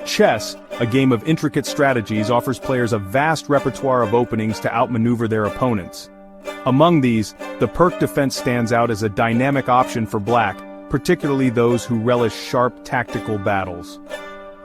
Chess, a game of intricate strategies, offers players a vast repertoire of openings to outmaneuver their opponents. Among these, the Pirc defense stands out as a dynamic option for black, particularly those who relish sharp tactical battles.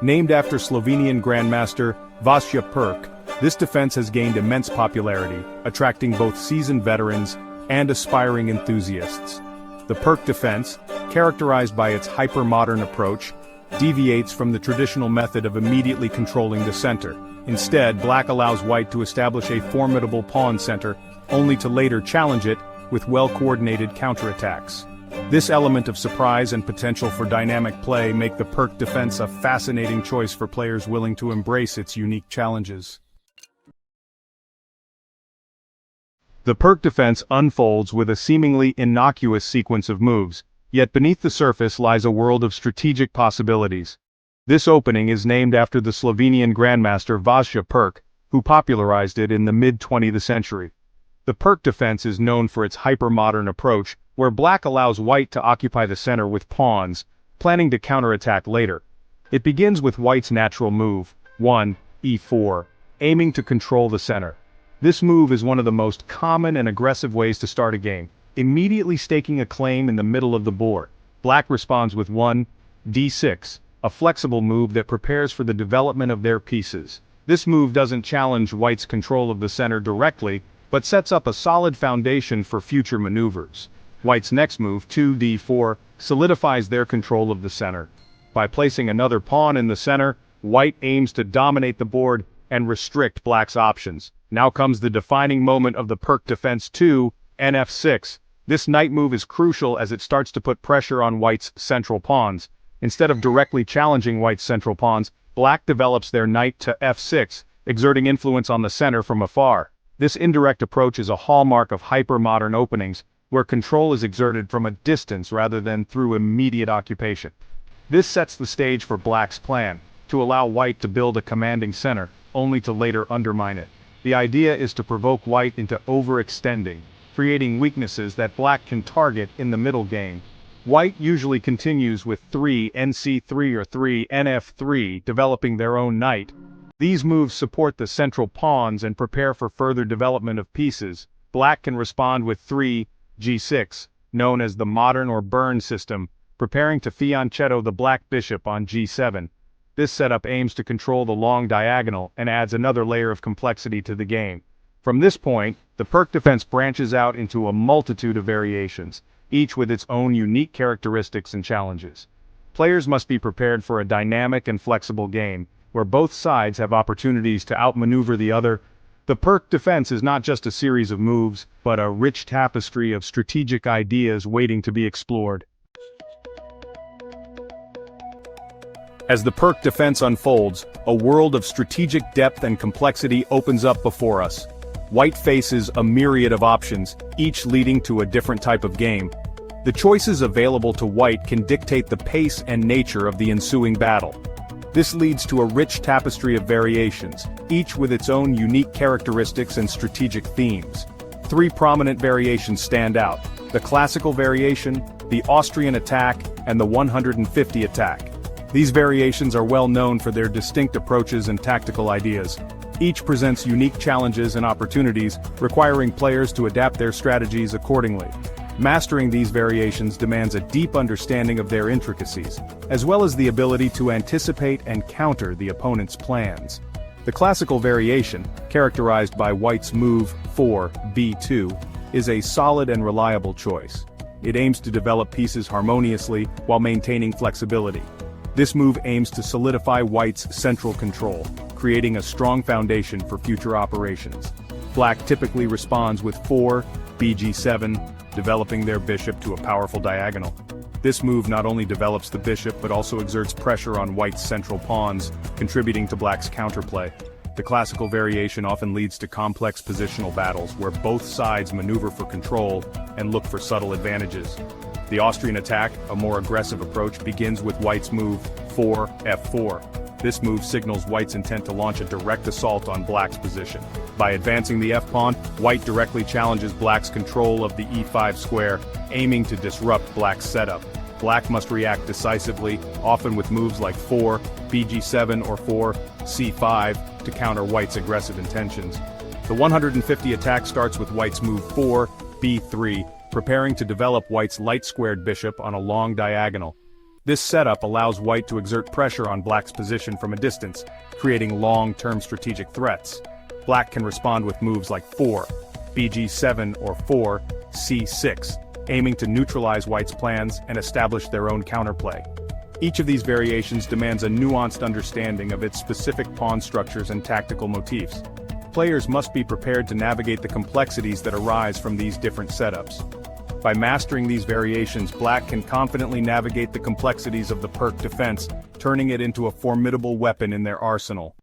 Named after Slovenian Grandmaster Vasja Pirc, this defense has gained immense popularity, attracting both seasoned veterans and aspiring enthusiasts. The Pirc defense, characterized by its hyper-modern approach, deviates from the traditional method of immediately controlling the center. Instead, black allows white to establish a formidable pawn center, only to later challenge it with well-coordinated counterattacks. This element of surprise and potential for dynamic play make the Pirc defense a fascinating choice for players willing to embrace its unique challenges. The Pirc defense unfolds with a seemingly innocuous sequence of moves, yet beneath the surface lies a world of strategic possibilities. This opening is named after the Slovenian Grandmaster Vasja Pirc, who popularized it in the mid-20th century. The Pirc defense is known for its hyper-modern approach, where black allows white to occupy the center with pawns, planning to counterattack later. It begins with white's natural move, 1, e4, aiming to control the center. This move is one of the most common and aggressive ways to start a game, immediately staking a claim in the middle of the board. Black responds with 1, d6, a flexible move that prepares for the development of their pieces. This move doesn't challenge white's control of the center directly, but sets up a solid foundation for future maneuvers. White's next move, 2d4, solidifies their control of the center. By placing another pawn in the center, white aims to dominate the board and restrict black's options. Now comes the defining moment of the Pirc defense, 2, nf6. This knight move is crucial as it starts to put pressure on white's central pawns. Instead of directly challenging white's central pawns, black develops their knight to f6, exerting influence on the center from afar. This indirect approach is a hallmark of hyper-modern openings, where control is exerted from a distance rather than through immediate occupation. This sets the stage for black's plan, to allow white to build a commanding center, only to later undermine it. The idea is to provoke white into overextending, creating weaknesses that black can target in the middle game. White usually continues with 3 nc3 or 3 nf3, developing their own knight. These moves support the central pawns and prepare for further development of pieces. Black can respond with 3 g6, known as the modern or burn system, preparing to fianchetto the black bishop on g7. This setup aims to control the long diagonal and adds another layer of complexity to the game. From this point, the Pirc defense branches out into a multitude of variations, each with its own unique characteristics and challenges. Players must be prepared for a dynamic and flexible game, where both sides have opportunities to outmaneuver the other. The Pirc defense is not just a series of moves, but a rich tapestry of strategic ideas waiting to be explored. As the Pirc defense unfolds, a world of strategic depth and complexity opens up before us. White faces a myriad of options, each leading to a different type of game. The choices available to white can dictate the pace and nature of the ensuing battle. This leads to a rich tapestry of variations, each with its own unique characteristics and strategic themes. 3 prominent variations stand out: the classical variation, the Austrian attack, and the 150 attack. These variations are well known for their distinct approaches and tactical ideas. Each presents unique challenges and opportunities, requiring players to adapt their strategies accordingly. Mastering these variations demands a deep understanding of their intricacies, as well as the ability to anticipate and counter the opponent's plans. The classical variation, characterized by white's move 4, b2, is a solid and reliable choice. It aims to develop pieces harmoniously while maintaining flexibility. This move aims to solidify white's central control, creating a strong foundation for future operations. Black typically responds with 4, bg7, developing their bishop to a powerful diagonal. This move not only develops the bishop but also exerts pressure on white's central pawns, contributing to black's counterplay. The classical variation often leads to complex positional battles where both sides maneuver for control and look for subtle advantages. The Austrian attack, a more aggressive approach, begins with white's move 4, f4. This move signals white's intent to launch a direct assault on black's position. By advancing the f-pawn, white directly challenges black's control of the e5 square, aiming to disrupt black's setup. Black must react decisively, often with moves like 4, bg7 or 4, c5, to counter White's aggressive intentions. The 150 attack starts with White's move 4, b3, preparing to develop White's light-squared bishop on a long diagonal. This setup allows White to exert pressure on Black's position from a distance, creating long-term strategic threats. Black can respond with moves like 4, bg7 or 4, c6, aiming to neutralize White's plans and establish their own counterplay. Each of these variations demands a nuanced understanding of its specific pawn structures and tactical motifs. Players must be prepared to navigate the complexities that arise from these different setups. By mastering these variations, Black can confidently navigate the complexities of the Pirc defense, turning it into a formidable weapon in their arsenal.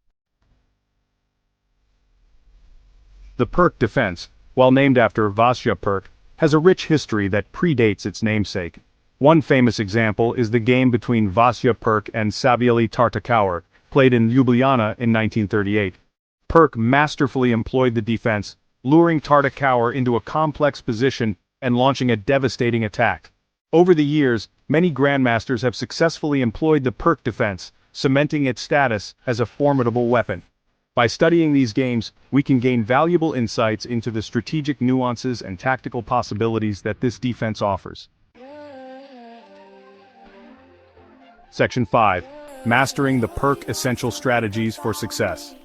The Pirc defense, while named after Vasya Pirc, has a rich history that predates its namesake. One famous example is the game between Vasya Pirc and Savioly Tartakower, played in Ljubljana in 1938. Pirc masterfully employed the defense, luring Tartakower into a complex position and launching a devastating attack. Over the years, many grandmasters have successfully employed the Pirc defense, cementing its status as a formidable weapon. By studying these games, we can gain valuable insights into the strategic nuances and tactical possibilities that this defense offers. Section 5. Mastering the Pirc Essential Strategies for Success.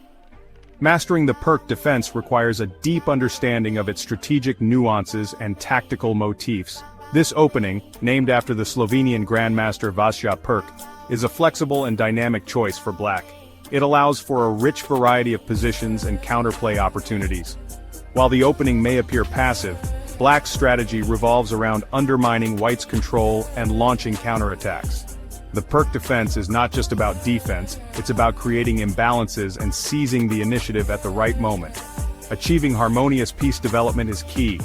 Mastering the Pirc defense requires a deep understanding of its strategic nuances and tactical motifs. This opening, named after the Slovenian Grandmaster Vasya Pirc, is a flexible and dynamic choice for Black. It allows for a rich variety of positions and counterplay opportunities. While the opening may appear passive, Black's strategy revolves around undermining White's control and launching counterattacks. The Pirc defense is not just about defense, it's about creating imbalances and seizing the initiative at the right moment. Achieving harmonious piece development is key.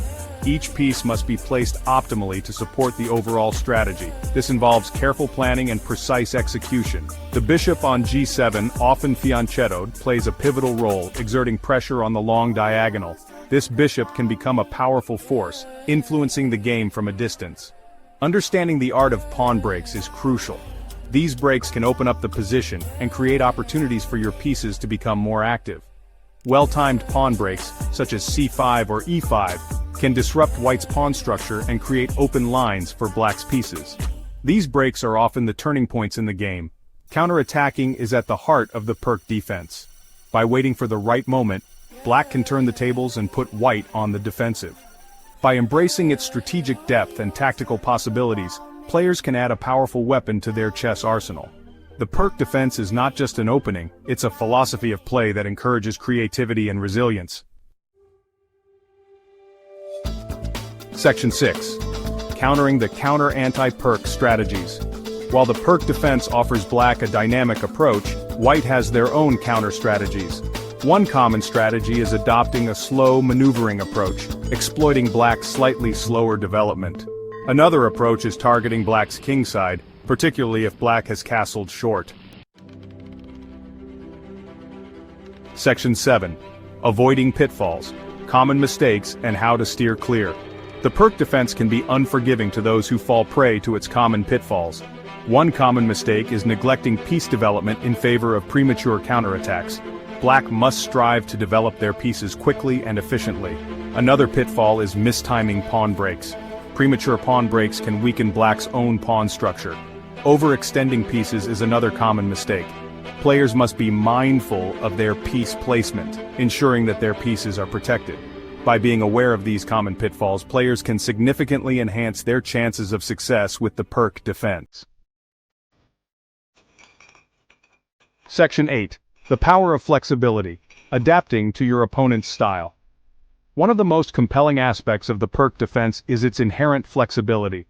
Each piece must be placed optimally to support the overall strategy. This involves careful planning and precise execution. The bishop on g7, often fianchettoed, plays a pivotal role, exerting pressure on the long diagonal. This bishop can become a powerful force, influencing the game from a distance. Understanding the art of pawn breaks is crucial. These breaks can open up the position and create opportunities for your pieces to become more active. Well-timed pawn breaks, such as c5 or e5, can disrupt White's pawn structure and create open lines for Black's pieces. These breaks are often the turning points in the game. Counterattacking is at the heart of the Pirc defense. By waiting for the right moment, Black can turn the tables and put White on the defensive. By embracing its strategic depth and tactical possibilities, players can add a powerful weapon to their chess arsenal. The Pirc defense is not just an opening, it's a philosophy of play that encourages creativity and resilience. Section 6. Countering the Anti-Pirc Strategies. While the Pirc defense offers Black a dynamic approach, White has their own counter strategies. One common strategy is adopting a slow maneuvering approach, exploiting Black's slightly slower development. Another approach is targeting Black's kingside, particularly if Black has castled short. Section 7. Avoiding pitfalls, common mistakes, and how to steer clear. The Pirc defense can be unforgiving to those who fall prey to its common pitfalls. One common mistake is neglecting piece development in favor of premature counterattacks. Black must strive to develop their pieces quickly and efficiently. Another pitfall is mistiming pawn breaks. Premature pawn breaks can weaken Black's own pawn structure. Overextending pieces is another common mistake. Players must be mindful of their piece placement, ensuring that their pieces are protected. By being aware of these common pitfalls, players can significantly enhance their chances of success with the Pirc defense. Section 8. The power of flexibility, adapting to your opponent's style. One of the most compelling aspects of the Pirc defense is its inherent flexibility.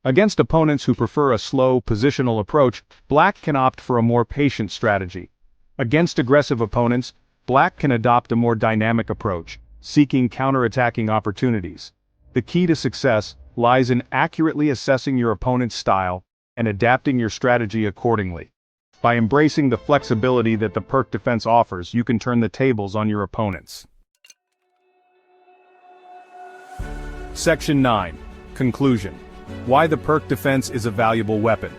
Against opponents who prefer a slow, positional approach, Black can opt for a more patient strategy. Against aggressive opponents, Black can adopt a more dynamic approach, seeking counterattacking opportunities. The key to success lies in accurately assessing your opponent's style and adapting your strategy accordingly. By embracing the flexibility that the Pirc defense offers, you can turn the tables on your opponents. Section 9. Conclusion. Why the Pirc defense is a valuable weapon.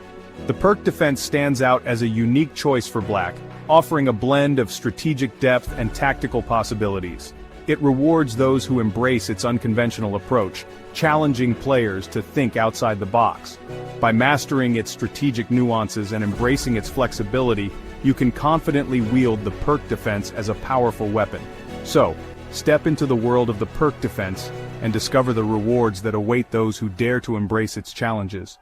The Pirc defense stands out as a unique choice for Black, offering a blend of strategic depth and tactical possibilities. It rewards those who embrace its unconventional approach, challenging players to think outside the box. By mastering its strategic nuances and embracing its flexibility, you can confidently wield the Pirc defense as a powerful weapon. So, step into the world of the Pirc defense and discover the rewards that await those who dare to embrace its challenges.